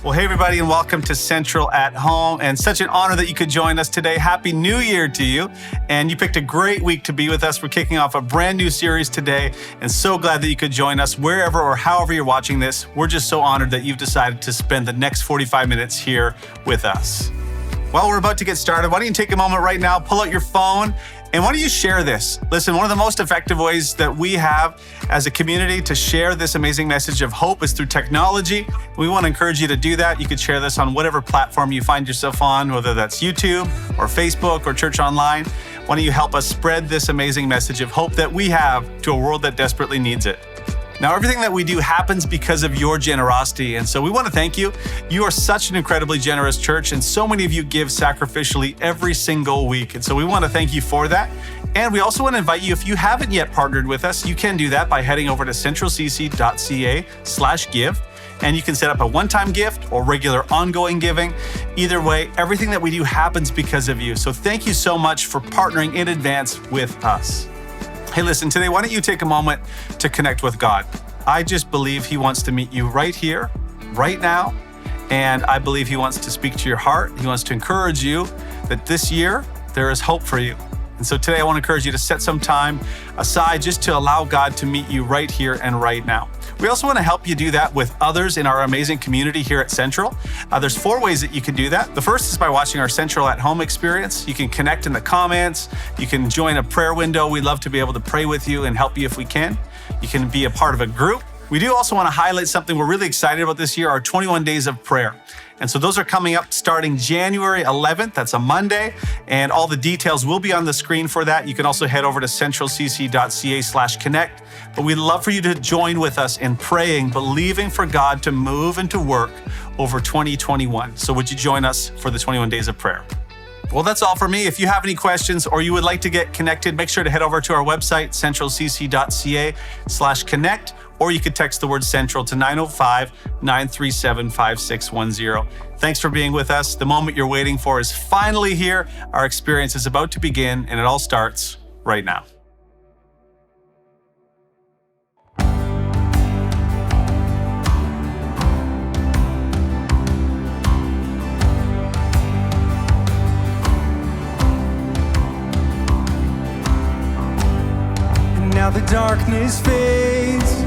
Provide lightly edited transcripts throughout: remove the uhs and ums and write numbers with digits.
Well, hey, everybody, and welcome to Central at Home. And such an honor that you could join us today. Happy New Year to you. And you picked a great week to be with us. We're kicking off a brand new series today, and so glad that you could join us wherever or however you're watching this. We're just so honored that you've decided to spend the next 45 minutes here with us. Well, we're about to get started. Why don't you take a moment right now, pull out your phone, and why don't you share this? Listen, one of the most effective ways that we have as a community to share this amazing message of hope is through technology. We want to encourage you to do that. You could share this on whatever platform you find yourself on, whether that's YouTube or Facebook or Church Online. Why don't you help us spread this amazing message of hope that we have to a world that desperately needs it? Now, everything that we do happens because of your generosity, and so we want to thank you. You are such an incredibly generous church, and so many of you give sacrificially every single week, and so we want to thank you for that. And we also want to invite you, if you haven't yet partnered with us, you can do that by heading over to centralcc.ca/give, and you can set up a one-time gift or regular ongoing giving. Either way, everything that we do happens because of you, so thank you so much for partnering in advance with us. Hey, listen, today, why don't you take a moment to connect with God? I just believe He wants to meet you right here, right now, and I believe He wants to speak to your heart. He wants to encourage you that this year, there is hope for you. And so today, I want to encourage you to set some time aside just to allow God to meet you right here and right now. We also want to help you do that with others in our amazing community here at Central. There's 4 ways that you can do that. The first is by watching our Central at Home experience. You can connect in the comments. You can join a prayer window. We'd love to be able to pray with you and help you if we can. You can be a part of a group. We do also want to highlight something we're really excited about this year, our 21 days of prayer. And so those are coming up starting January 11th. That's a Monday. And all the details will be on the screen for that. You can also head over to centralcc.ca/connect. But we'd love for you to join with us in praying, believing for God to move and to work over 2021. So would you join us for the 21 days of prayer? Well, that's all for me. If you have any questions or you would like to get connected, make sure to head over to our website, centralcc.ca/connect, or you could text the word Central to 905-937-5610. Thanks for being with us. The moment you're waiting for is finally here. Our experience is about to begin, and it all starts right now. Now the darkness fades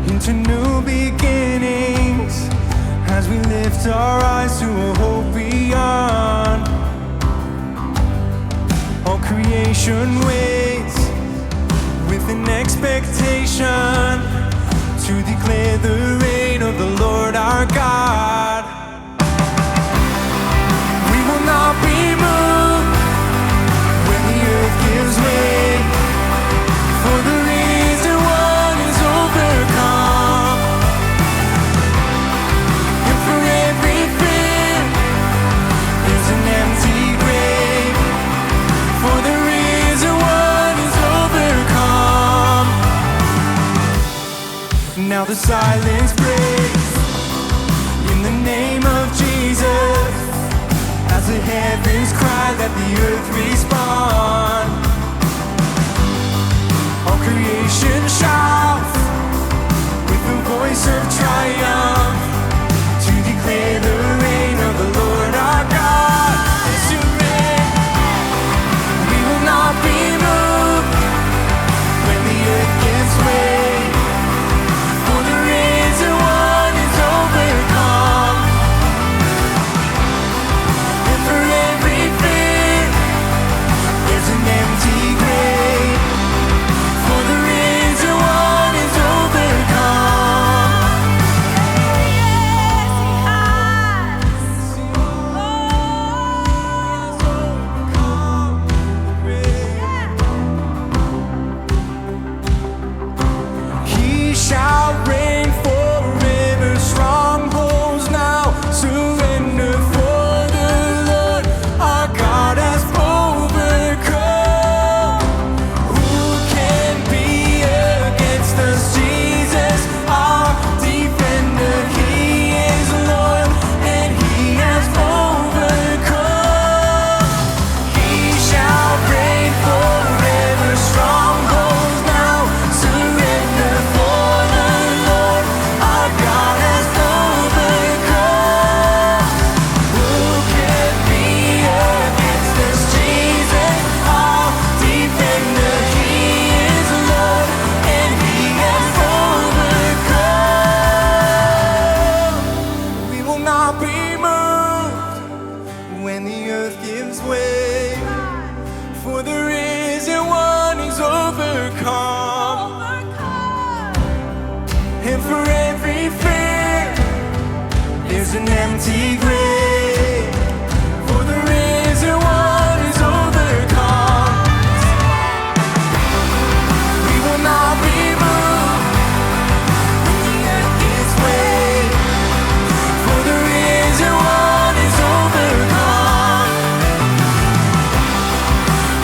into new beginnings as we lift our eyes to a hope beyond. All creation waits with an expectation to declare the reign of the Lord our God. We will not be moved when the earth gives way, for the risen one is overcome. And for every fear, there's an empty grave, for the risen one is overcome. Now the silence breaks in the name of Jesus, as the heavens cry, let the earth respond. All creation shouts with the voice of triumph to declare the reign of the Lord our God. As you reign, we will not be moved when the earth gives way, for the risen one is overcome. And for every fear, not be moved when the earth gives way, for the risen one is overcome. And for every fear, there's an empty grave, for the risen one is overcome. We will not be moved when the earth gives way, for the risen one is overcome.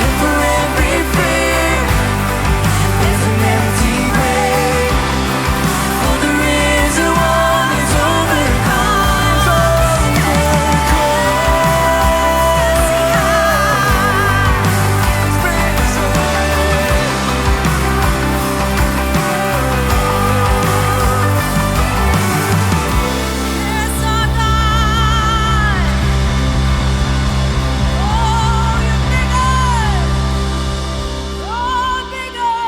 And for every fear, there's an empty grave, for the risen one is overcome. Yes, our God. Oh, you're bigger. Oh, bigger.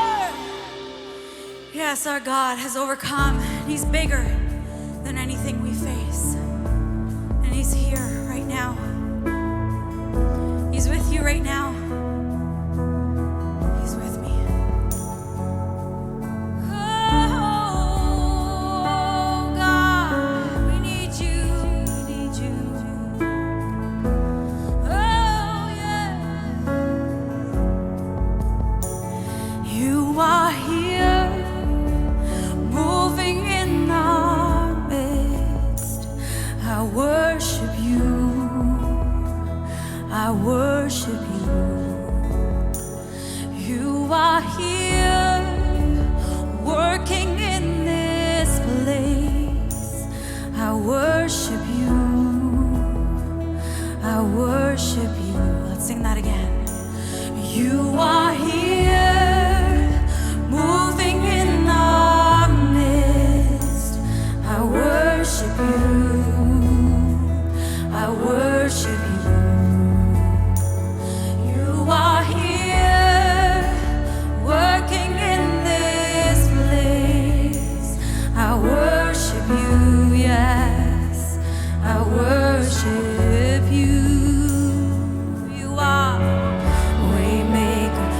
Yes, our God has overcome. He's bigger than anything we face. And He's here right now. He's with you right now. He's with me. Oh, God, we need you. We need you. Oh, yeah. You are here, moving in our midst. I worship you. I worship you. You are here, working in this place. I worship you. I worship you. Let's sing that again. You are here, moving in our midst. I worship you. I worship you. You are here, working in this place. I worship you, yes, I worship you. You are waymaker,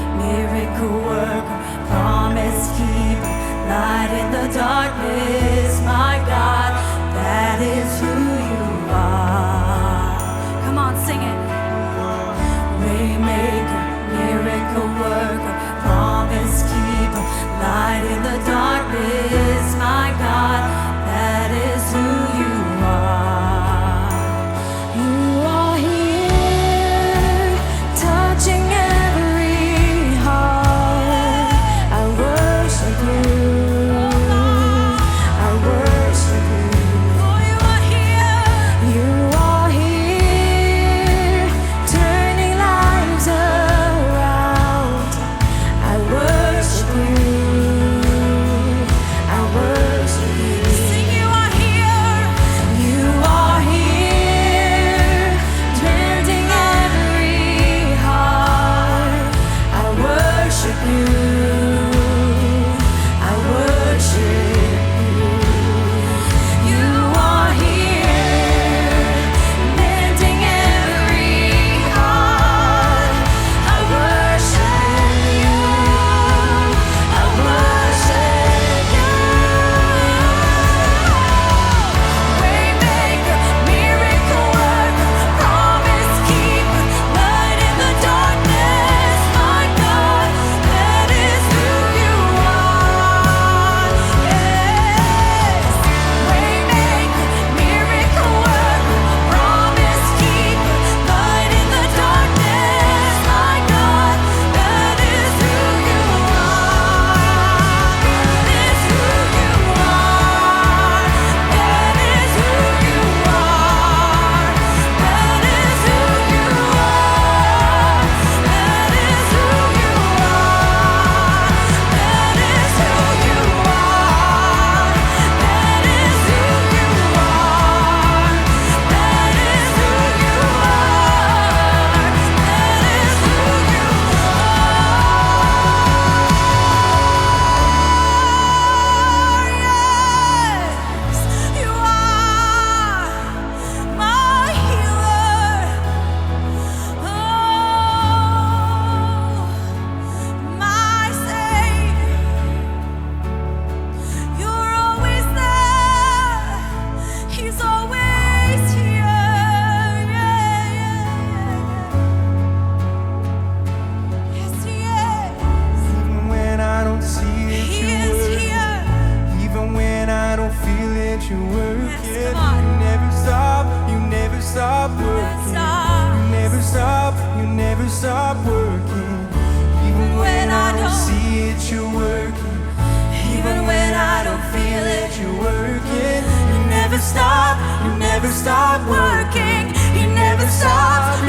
never stop working. You never stop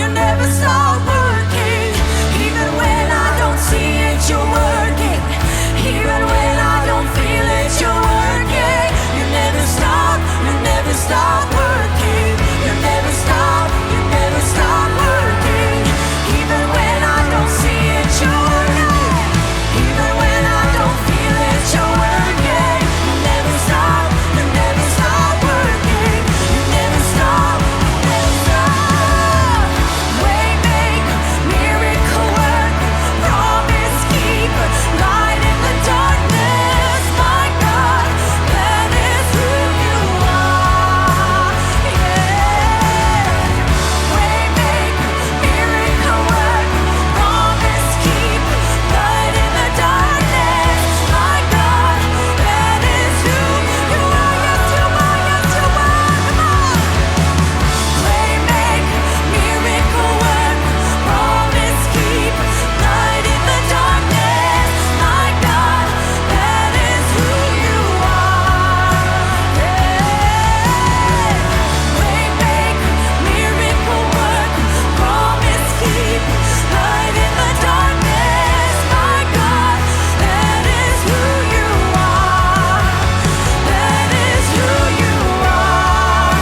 working. Even when I don't see it, you're working. Even when I don't feel it, you're working. You never stop working. You never stop working. Even when I don't see it, you're working. Even when I don't feel it, you're working. You never stop working. You never stop. Waymaker, miracle worker, promise keeper, light in the darkness. My God, that is who you are. Yeah. Waymaker, miracle worker, promise keeper, light in the darkness. My God, that is who you are. Yes, you are. Yes, you are. Come on. Waymaker, miracle worker, promise keeper, light in the darkness. My God, that is who you are. Waymaker, miracle worker, promise keeper, light in the darkness. My God, that is who you are. That is who you are.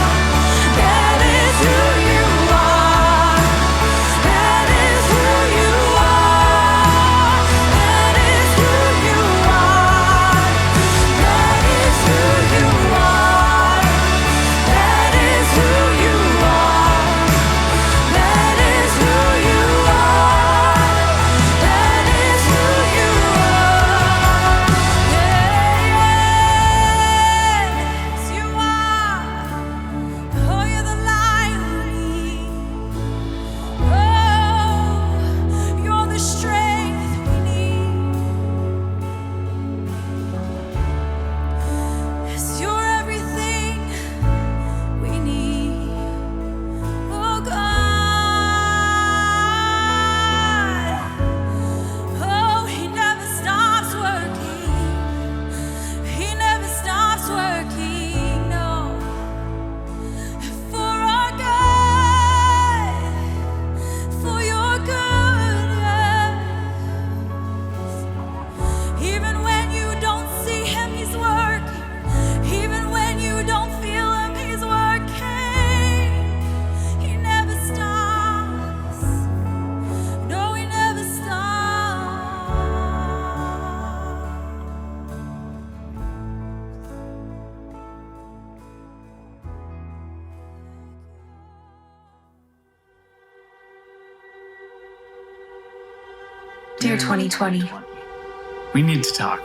That is who you are. That is who you are. That is who you are. That is who you are. That is who you are. That is who you are. That is who you are. Yes, you are. Oh, you're the light we need. Oh, you're the strength we need. Yes, you're everything we need. Oh, God. Oh, He never stops working. He never stops working. No. For our good, for your good, even when you don't see him, he's working. Even when you don't feel him, he's working. He never stops. No, he never stops. Dear 2020, We need to talk.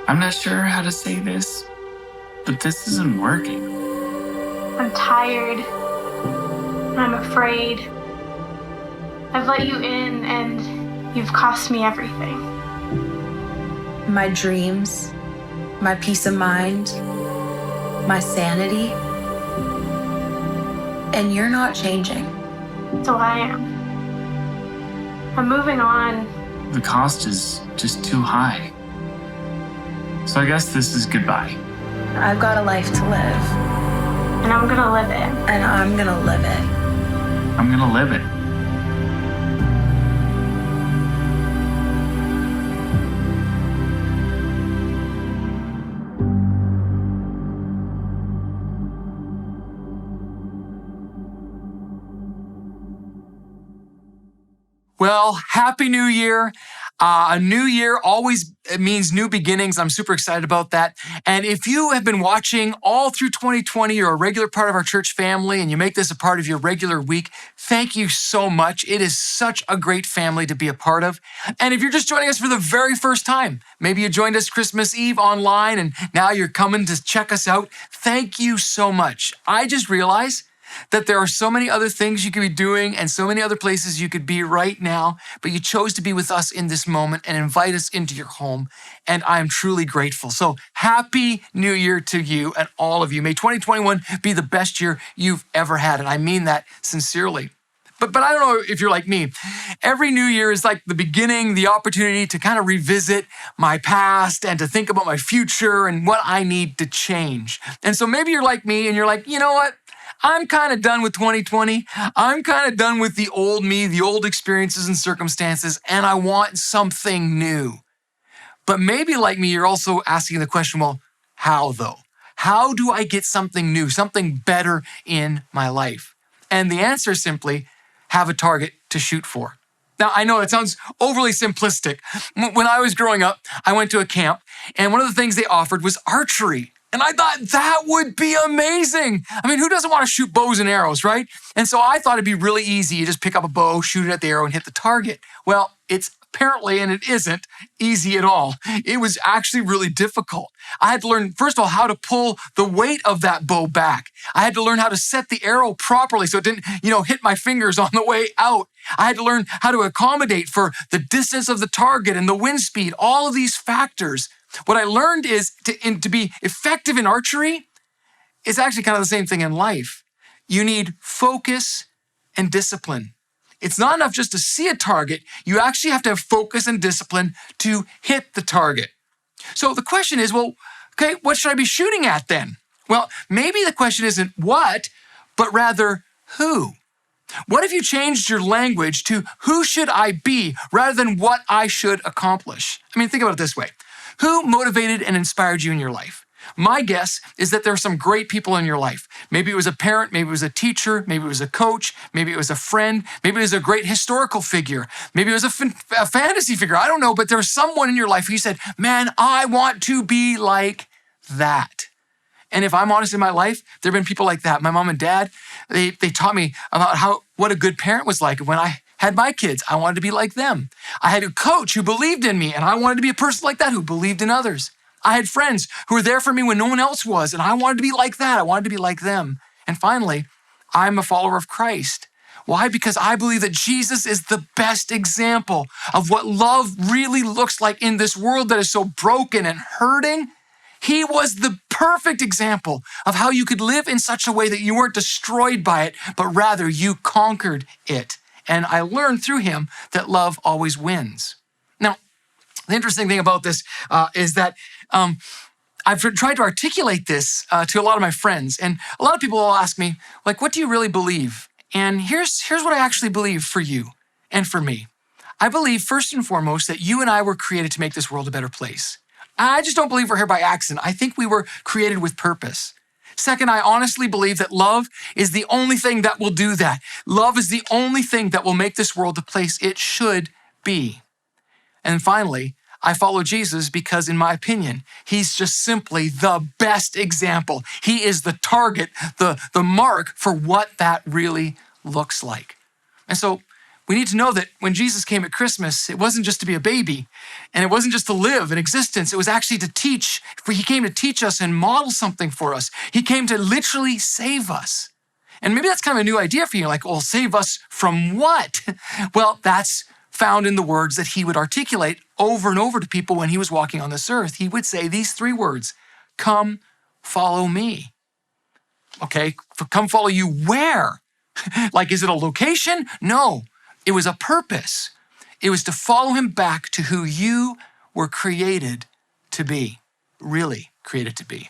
I'm not sure how to say this, but this isn't working. I'm tired. I'm afraid. I've let you in and you've cost me everything. My dreams, my peace of mind, my sanity. And you're not changing. So I am. I'm moving on. The cost is just too high. So I guess this is goodbye. I've got a life to live, And I'm gonna live it. and I'm gonna live it. I'm gonna live it. Well, Happy New Year. A new year always means new beginnings. I'm super excited about that. And if you have been watching all through 2020, you're a regular part of our church family and you make this a part of your regular week, thank you so much. It is such a great family to be a part of. And if you're just joining us for the very first time, maybe you joined us Christmas Eve online and now you're coming to check us out, thank you so much. I just realized that there are so many other things you could be doing and so many other places you could be right now, but you chose to be with us in this moment and invite us into your home, and I am truly grateful. So Happy New Year to you and all of you. May 2021 be the best year you've ever had, and I mean that sincerely. But I don't know if you're like me. Every new year is like the beginning, the opportunity to kind of revisit my past and to think about my future and what I need to change. And so maybe you're like me and you're like, you know what? I'm kind of done with 2020. I'm kind of done with the old me, the old experiences and circumstances, and I want something new. But maybe like me, you're also asking the question, well, how though? How do I get something new, something better in my life? And the answer is simply have a target to shoot for. Now, I know it sounds overly simplistic. When I was growing up, I went to a camp, and one of the things they offered was archery. And I thought that would be amazing. I mean, who doesn't want to shoot bows and arrows, right? And so I thought it'd be really easy. You just pick up a bow, shoot it at the arrow, and hit the target. Well, it's apparently, and it isn't easy at all. It was actually really difficult. I had to learn, first of all, how to pull the weight of that bow back. I had to learn how to set the arrow properly so it didn't, hit my fingers on the way out. I had to learn how to accommodate for the distance of the target and the wind speed, all of these factors. What I learned is to be effective in archery is actually kind of the same thing in life. You need focus and discipline. It's not enough just to see a target. You actually have to have focus and discipline to hit the target. So the question is, well, okay, what should I be shooting at then? Well, maybe the question isn't what, but rather who. What if you changed your language to who should I be rather than what I should accomplish? I mean, think about it this way. Who motivated and inspired you in your life? My guess is that there are some great people in your life. Maybe it was a parent, maybe it was a teacher, maybe it was a coach, maybe it was a friend, maybe it was a great historical figure, maybe it was a fantasy figure. I don't know, but there was someone in your life who you said, man, I want to be like that. And if I'm honest in my life, there have been people like that. My mom and dad, they taught me about what a good parent was like. When I had my kids, I wanted to be like them. I had a coach who believed in me, and I wanted to be a person like that who believed in others. I had friends who were there for me when no one else was, and I wanted to be like that. I wanted to be like them. And finally, I'm a follower of Christ. Why? Because I believe that Jesus is the best example of what love really looks like in this world that is so broken and hurting. He was the perfect example of how you could live in such a way that you weren't destroyed by it, but rather you conquered it. And I learned through him that love always wins. Now, the interesting thing about this is that I've tried to articulate this to a lot of my friends. And a lot of people will ask me, like, what do you really believe? And here's what I actually believe for you and for me. I believe, first and foremost, that you and I were created to make this world a better place. I just don't believe we're here by accident. I think we were created with purpose. Second, I honestly believe that love is the only thing that will do that. Love is the only thing that will make this world the place it should be. And finally, I follow Jesus because, in my opinion, he's just simply the best example. He is the target, the mark for what that really looks like. And so we need to know that when Jesus came at Christmas, it wasn't just to be a baby, and it wasn't just to live in existence. It was actually to teach. He came to teach us and model something for us. He came to literally save us. And maybe that's kind of a new idea for you. Like, well, save us from what? Well, that's found in the words that he would articulate over and over to people when he was walking on this earth. He would say these three words: come, follow me. Okay, come follow you where? Like, is it a location? No. It was a purpose. It was to follow him back to who you were created to be, really created to be.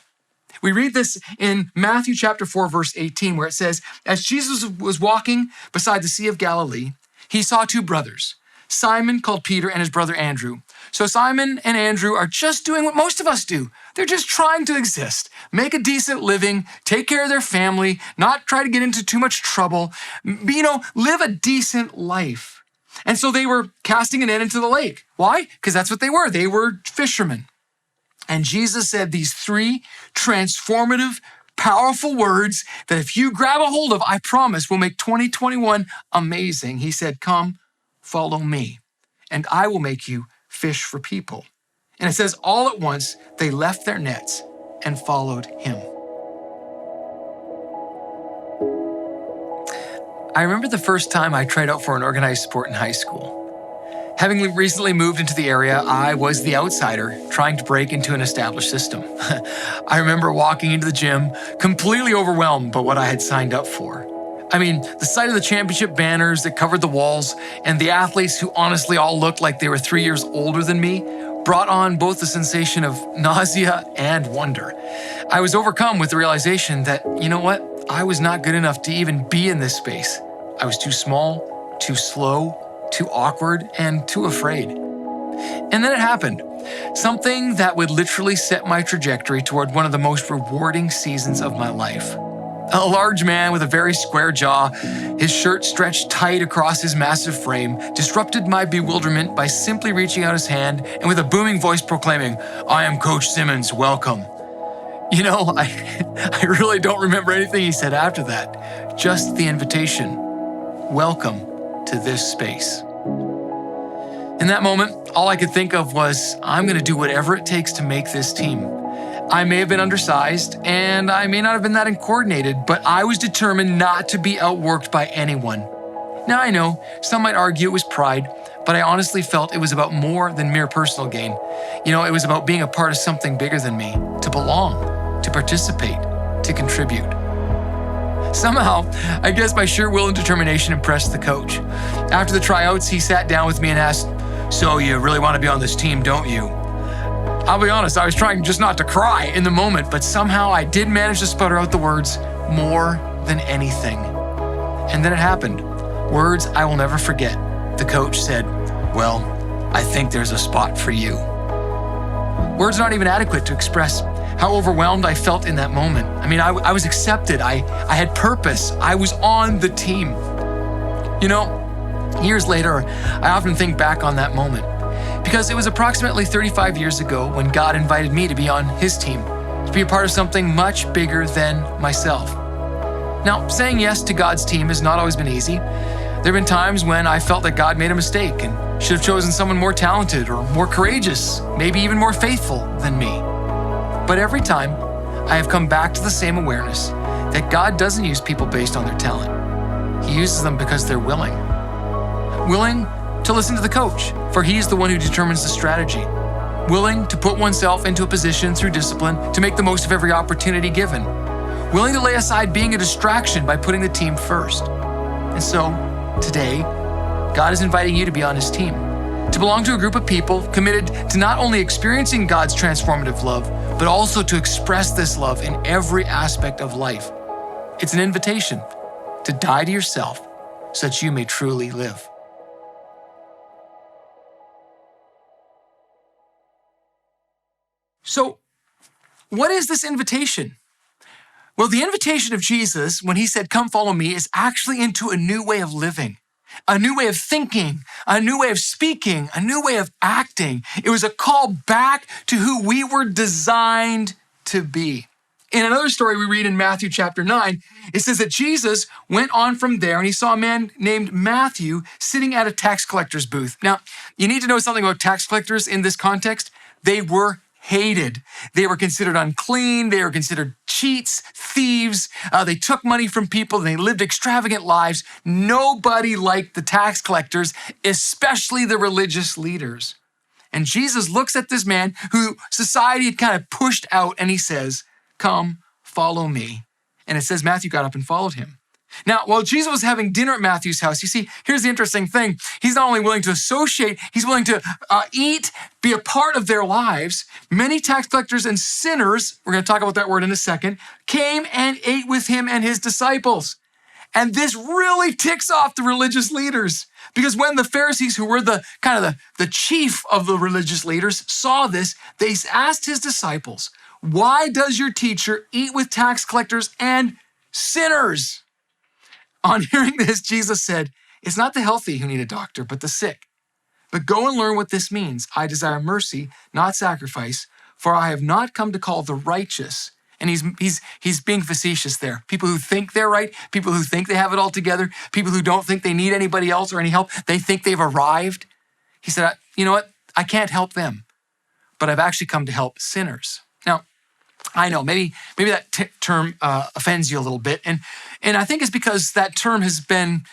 We read this in Matthew chapter 4, verse 18, where it says, as Jesus was walking beside the Sea of Galilee, he saw two brothers, Simon, called Peter, and his brother Andrew. So Simon and Andrew are just doing what most of us do. They're just trying to exist, make a decent living, take care of their family, not try to get into too much trouble, live a decent life. And so they were casting a net into the lake. Why? Because that's what they were. They were fishermen. And Jesus said these three transformative, powerful words that if you grab a hold of, I promise will make 2021 amazing. He said, come, follow me, and I will make you fish for people. And it says all at once, they left their nets and followed him. I remember the first time I tried out for an organized sport in high school. Having recently moved into the area, I was the outsider trying to break into an established system. I remember walking into the gym completely overwhelmed by what I had signed up for. I mean, the sight of the championship banners that covered the walls and the athletes who honestly all looked like they were 3 years older than me brought on both the sensation of nausea and wonder. I was overcome with the realization that, you know what? I was not good enough to even be in this space. I was too small, too slow, too awkward, and too afraid. And then it happened. Something that would literally set my trajectory toward one of the most rewarding seasons of my life. A large man with a very square jaw, his shirt stretched tight across his massive frame, disrupted my bewilderment by simply reaching out his hand and with a booming voice proclaiming, "I am Coach Simmons, welcome." You know, I really don't remember anything he said after that, just the invitation, "Welcome to this space." In that moment, all I could think of was, I'm going to do whatever it takes to make this team. I may have been undersized, and I may not have been that uncoordinated, but I was determined not to be outworked by anyone. Now I know, some might argue it was pride, but I honestly felt it was about more than mere personal gain. You know, it was about being a part of something bigger than me, to belong, to participate, to contribute. Somehow, I guess my sheer will and determination impressed the coach. After the tryouts, he sat down with me and asked, "So you really want to be on this team, don't you?" I'll be honest, I was trying just not to cry in the moment, but somehow I did manage to sputter out the words, "more than anything." And then it happened. Words I will never forget. The coach said, "Well, I think there's a spot for you." Words aren't even adequate to express how overwhelmed I felt in that moment. I mean, I was accepted. I had purpose. I was on the team. You know, years later, I often think back on that moment because it was approximately 35 years ago when God invited me to be on his team, to be a part of something much bigger than myself. Now, saying yes to God's team has not always been easy. There have been times when I felt that God made a mistake and should have chosen someone more talented or more courageous, maybe even more faithful than me. But every time, I have come back to the same awareness that God doesn't use people based on their talent. He uses them because they're willing. Willing to listen to the coach, for he's the one who determines the strategy. Willing to put oneself into a position through discipline to make the most of every opportunity given. Willing to lay aside being a distraction by putting the team first. And so, today, God is inviting you to be on his team, to belong to a group of people committed to not only experiencing God's transformative love, but also to express this love in every aspect of life. It's an invitation to die to yourself so that you may truly live. So, what is this invitation? Well, the invitation of Jesus, when he said, "Come follow me," is actually into a new way of living, a new way of thinking, a new way of speaking, a new way of acting. It was a call back to who we were designed to be. In another story we read in Matthew chapter 9, it says that Jesus went on from there and he saw a man named Matthew sitting at a tax collector's booth. Now, you need to know something about tax collectors in this context. They were hated. They were considered unclean. They were considered cheats, thieves. They took money from people. They lived extravagant lives. Nobody liked the tax collectors, especially the religious leaders. And Jesus looks at this man who society had kind of pushed out and he says, "Come, follow me." And it says Matthew got up and followed him. Now, while Jesus was having dinner at Matthew's house, you see, here's the interesting thing. He's not only willing to associate, he's willing to eat, be a part of their lives. Many tax collectors and sinners, we're going to talk about that word in a second, came and ate with him and his disciples. And this really ticks off the religious leaders because when the Pharisees, who were the chief of the religious leaders, saw this, they asked his disciples, "Why does your teacher eat with tax collectors and sinners?" On hearing this, Jesus said, "It's not the healthy who need a doctor, but the sick. But go and learn what this means. I desire mercy, not sacrifice, for I have not come to call the righteous." And he's being facetious there. People who think they're right, people who think they have it all together, people who don't think they need anybody else or any help, they think they've arrived. He said, "You know what? I can't help them, but I've actually come to help sinners." Now, I know, maybe that term offends you a little bit. And I think it's because that term has been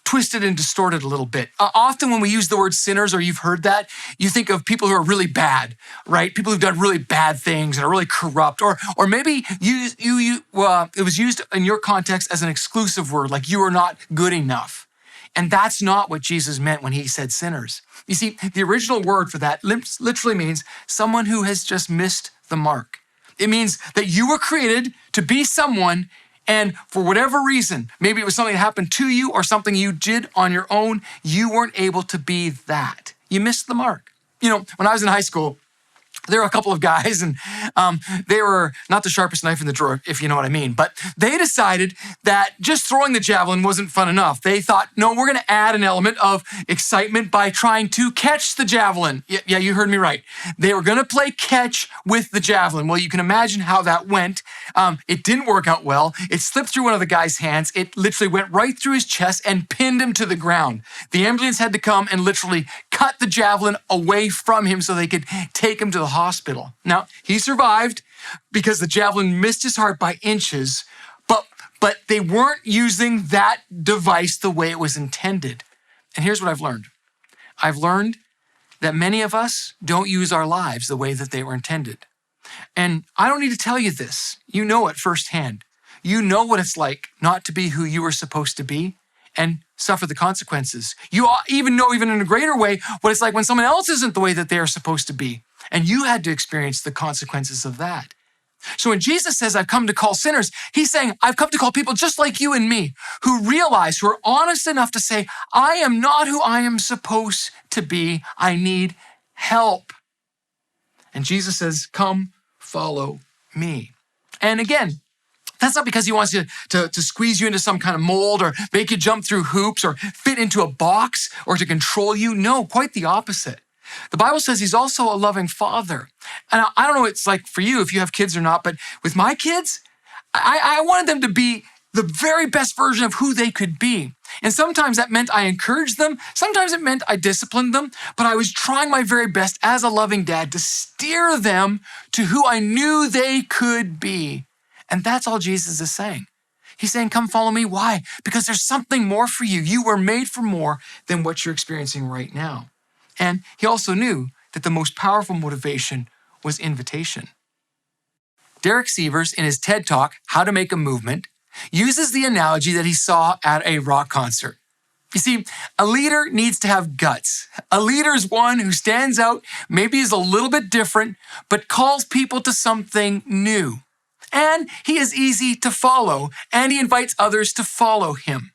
twisted and distorted a little bit. Often when we use the word sinners, or you've heard that, you think of people who are really bad, right? People who've done really bad things and are really corrupt, or maybe it was used in your context as an exclusive word, like you are not good enough. And that's not what Jesus meant when he said sinners. You see, the original word for that literally means someone who has just missed the mark. It means that you were created to be someone, and for whatever reason, maybe it was something that happened to you or something you did on your own, you weren't able to be that. You missed the mark. You know, when I was in high school, there were a couple of guys, and they were not the sharpest knife in the drawer, if you know what I mean. But they decided that just throwing the javelin wasn't fun enough. They thought, no, we're going to add an element of excitement by trying to catch the javelin. Yeah, you heard me right. They were going to play catch with the javelin. Well, you can imagine how that went. It didn't work out well. It slipped through one of the guy's hands. It literally went right through his chest and pinned him to the ground. The ambulance had to come and literally cut the javelin away from him so they could take him to the hospital. Now, he survived because the javelin missed his heart by inches, but they weren't using that device the way it was intended. And here's what I've learned. I've learned that many of us don't use our lives the way that they were intended. And I don't need to tell you this. You know it firsthand. You know what it's like not to be who you were supposed to be and suffer the consequences. You even know, even in a greater way, what it's like when someone else isn't the way that they are supposed to be. And you had to experience the consequences of that. So when Jesus says, I've come to call sinners, he's saying, I've come to call people just like you and me, who realize, who are honest enough to say, I am not who I am supposed to be. I need help. And Jesus says, come follow me. And again, that's not because he wants you to squeeze you into some kind of mold or make you jump through hoops or fit into a box or to control you. No, quite the opposite. The Bible says he's also a loving father. And I don't know what it's like for you if you have kids or not, but with my kids, I wanted them to be the very best version of who they could be. And sometimes that meant I encouraged them. Sometimes it meant I disciplined them, but I was trying my very best as a loving dad to steer them to who I knew they could be. And that's all Jesus is saying. He's saying, come follow me. Why? Because there's something more for you. You were made for more than what you're experiencing right now. And he also knew that the most powerful motivation was invitation. Derek Sievers, in his TED Talk, How to Make a Movement, uses the analogy that he saw at a rock concert. You see, a leader needs to have guts. A leader is one who stands out, maybe is a little bit different, but calls people to something new. And he is easy to follow, and he invites others to follow him.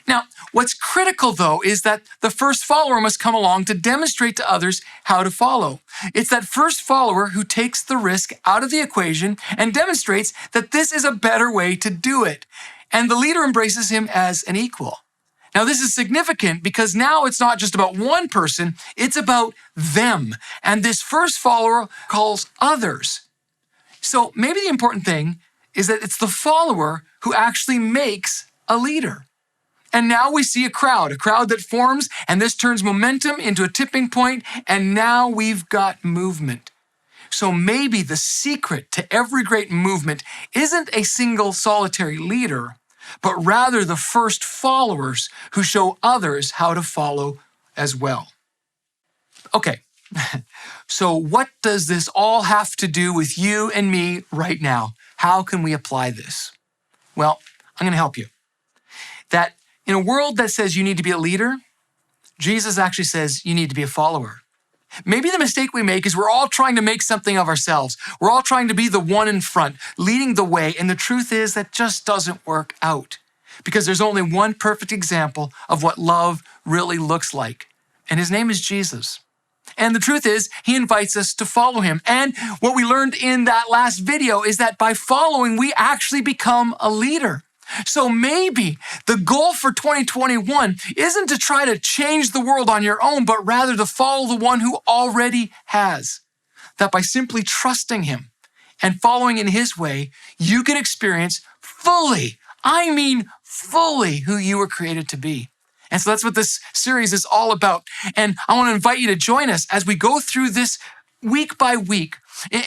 Now, what's critical, though, is that the first follower must come along to demonstrate to others how to follow. It's that first follower who takes the risk out of the equation and demonstrates that this is a better way to do it. And the leader embraces him as an equal. Now, this is significant because now it's not just about one person, it's about them. And this first follower calls others. So maybe the important thing is that it's the follower who actually makes a leader. And now we see a crowd that forms, and this turns momentum into a tipping point, and now we've got movement. So maybe the secret to every great movement isn't a single solitary leader, but rather the first followers who show others how to follow as well. Okay, so what does this all have to do with you and me right now? How can we apply this? Well, I'm going to help you. That in a world that says you need to be a leader, Jesus actually says you need to be a follower. Maybe the mistake we make is we're all trying to make something of ourselves. We're all trying to be the one in front, leading the way, and the truth is that just doesn't work out because there's only one perfect example of what love really looks like, and his name is Jesus. And the truth is, he invites us to follow him. And what we learned in that last video is that by following, we actually become a leader. So maybe the goal for 2021 isn't to try to change the world on your own, but rather to follow the one who already has. That by simply trusting him and following in his way, you can experience fully, I mean fully, who you were created to be. And so that's what this series is all about. And I want to invite you to join us as we go through this week by week.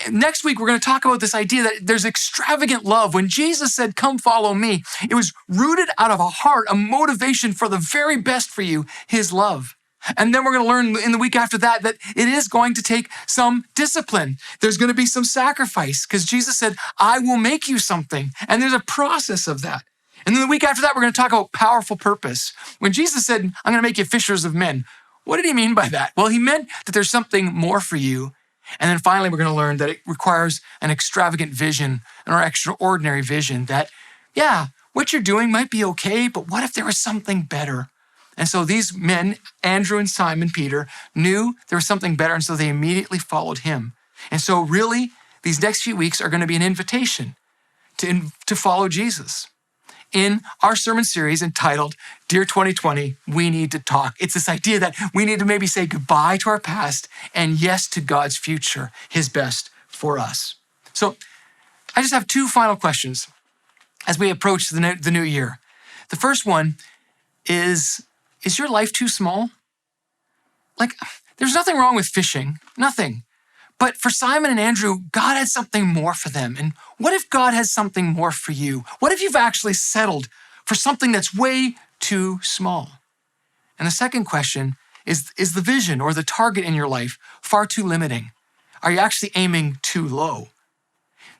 Next week, we're going to talk about this idea that there's extravagant love. When Jesus said, come follow me, it was rooted out of a heart, a motivation for the very best for you, his love. And then we're going to learn in the week after that it is going to take some discipline. There's going to be some sacrifice because Jesus said, I will make you something. And there's a process of that. And then the week after that, we're going to talk about powerful purpose. When Jesus said, I'm going to make you fishers of men, what did he mean by that? Well, he meant that there's something more for you. And then finally, we're going to learn that it requires an extravagant vision, or extraordinary vision that, yeah, what you're doing might be okay, but what if there was something better? And so these men, Andrew and Simon Peter, knew there was something better, and so they immediately followed him. And so really, these next few weeks are going to be an invitation to follow Jesus. In our sermon series entitled, Dear 2020, We Need to Talk. It's this idea that we need to maybe say goodbye to our past and yes to God's future, his best for us. So I just have two final questions as we approach the new year. The first one is your life too small? Like, there's nothing wrong with fishing, nothing. But for Simon and Andrew, God had something more for them. And what if God has something more for you? What if you've actually settled for something that's way too small? And the second question is the vision or the target in your life far too limiting? Are you actually aiming too low?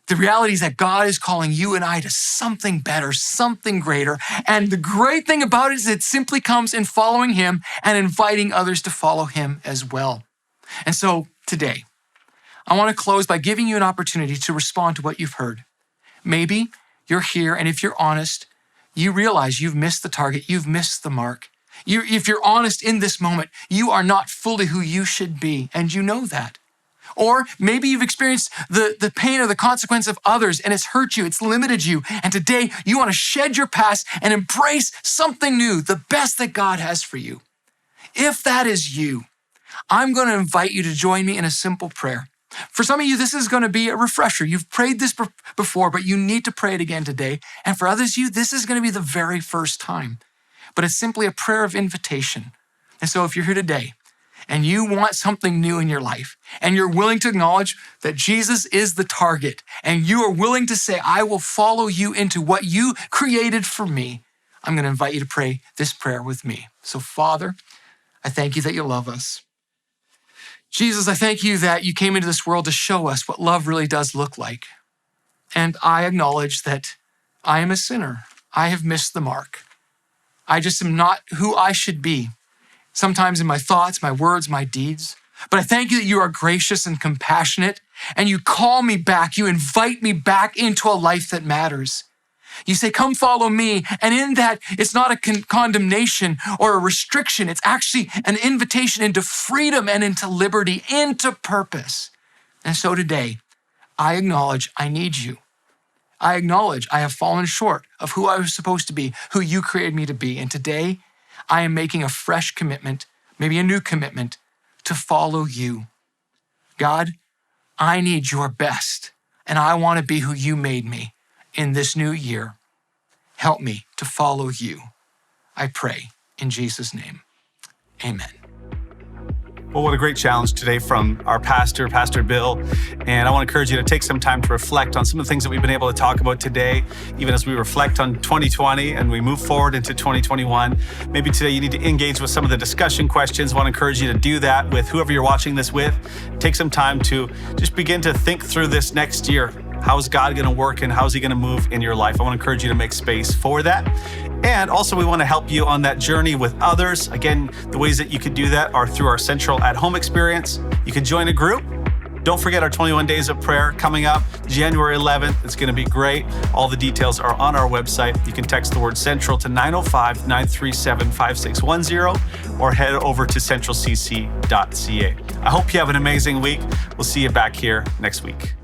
The reality is that God is calling you and I to something better, something greater. And the great thing about it is it simply comes in following him and inviting others to follow him as well. And so today, I want to close by giving you an opportunity to respond to what you've heard. Maybe you're here, and if you're honest, you realize you've missed the target, you've missed the mark. If you're honest in this moment, you are not fully who you should be, and you know that. Or maybe you've experienced the pain or the consequence of others, and it's hurt you, it's limited you, and today you want to shed your past and embrace something new, the best that God has for you. If that is you, I'm going to invite you to join me in a simple prayer. For some of you, this is going to be a refresher. You've prayed this before, but you need to pray it again today. And for others of you, this is going to be the very first time. But it's simply a prayer of invitation. And so if you're here today and you want something new in your life, and you're willing to acknowledge that Jesus is the target, and you are willing to say, I will follow you into what you created for me, I'm going to invite you to pray this prayer with me. So Father, I thank you that you love us. Jesus, I thank you that you came into this world to show us what love really does look like. And I acknowledge that I am a sinner. I have missed the mark. I just am not who I should be, sometimes in my thoughts, my words, my deeds. But I thank you that you are gracious and compassionate, and you call me back. You invite me back into a life that matters. You say, come follow me. And in that, it's not a condemnation or a restriction. It's actually an invitation into freedom and into liberty, into purpose. And so today, I acknowledge I need you. I acknowledge I have fallen short of who I was supposed to be, who you created me to be. And today, I am making a fresh commitment, maybe a new commitment, to follow you. God, I need your best, and I want to be who you made me. In this new year, help me to follow you. I pray in Jesus' name, amen. Well, what a great challenge today from our pastor, Pastor Bill. And I want to encourage you to take some time to reflect on some of the things that we've been able to talk about today, even as we reflect on 2020 and we move forward into 2021. Maybe today you need to engage with some of the discussion questions. I want to encourage you to do that with whoever you're watching this with. Take some time to just begin to think through this next year. How is God going to work and how is he going to move in your life? I want to encourage you to make space for that. And also we want to help you on that journey with others. Again, the ways that you could do that are through our Central at Home experience. You can join a group. Don't forget our 21 days of prayer coming up January 11th. It's going to be great. All the details are on our website. You can text the word Central to 905-937-5610 or head over to centralcc.ca. I hope you have an amazing week. We'll see you back here next week.